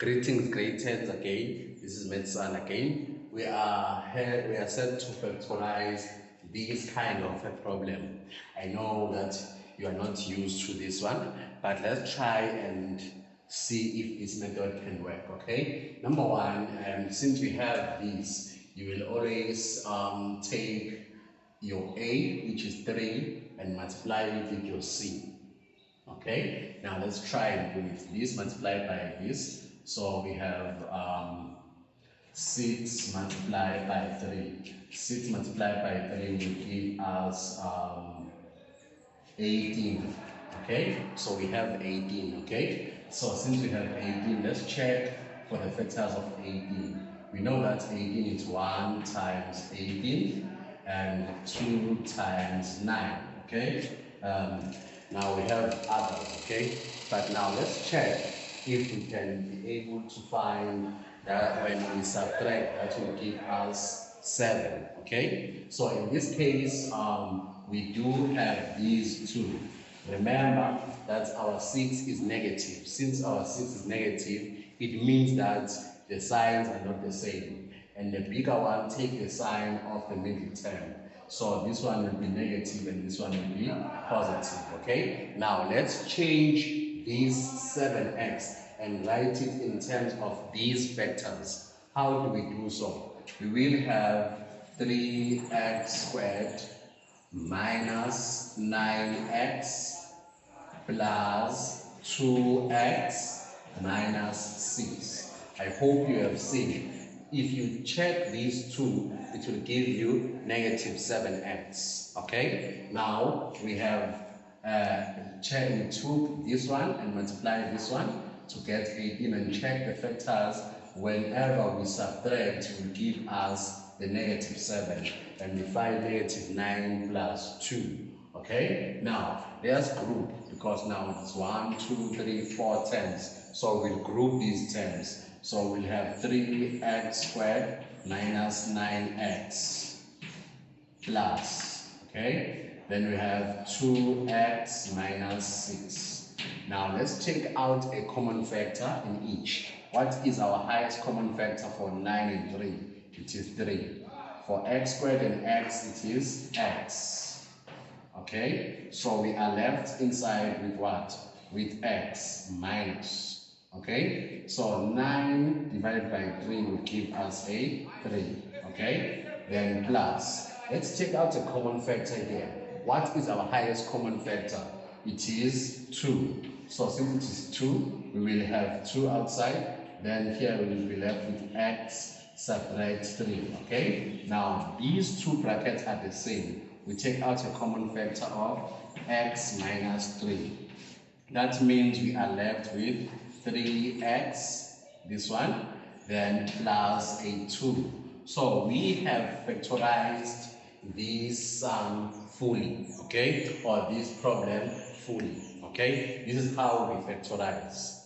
Greetings, greeters again. This is Medsan again. We are here. We are set to factorize this kind of a problem. I know that you are not used to this one, but let's try and see if this method can work. Okay. Number one, since we have this, you will always take your A, which is 3, and multiply it with your C. Okay, now let's try and do it. This multiplied by this, so we have 6 multiplied by 3. 6 multiplied by 3 will give us 18. Okay, so we have 18. Okay, so since we have 18, let's check for the factors of 18. We know that 18 is 1 times 18 and 2 times 9. Okay. Now we have others, okay? But now let's check if we can be able to find that when we subtract, that will give us 7, okay? So in this case, we do have these two. Remember that our 6 is negative. Since our 6 is negative, it means that the signs are not the same. And the bigger one take the sign of the middle term. So this one will be negative and this one will be positive, okay? Now let's change this 7x and write it in terms of these vectors. How do we do so? We will have 3x squared minus 9x plus 2x minus 6. I hope you have seen it. If you check these two, it will give you negative 7x. Okay? Now we have we took this one and multiplied this one to get 18 and check the factors. Whenever we subtract, it will give us the negative 7 and we find negative 9 plus 2. Okay? Now let's group because now it's 1, 2, 3, 4 terms. So we'll group these terms. So we'll have 3x squared minus 9x plus, okay? Then we have 2x minus 6. Now let's take out a common factor in each. What is our highest common factor for 9 and 3? It is 3. For x squared and x, it is x. Okay? So we are left inside with what? With x minus. Okay, so 9 divided by 3 will give us a 3. Okay, then plus. Let's take out a common factor here. What is our highest common factor? It is 2. So since it is 2, we will have 2 outside. Then here we will be left with x subtract 3. Okay, now these two brackets are the same. We take out a common factor of x minus 3. That means we are left with 3x, this one, then plus a 2. So we have factorized this fully, okay, or this problem fully, okay. This is how we factorize.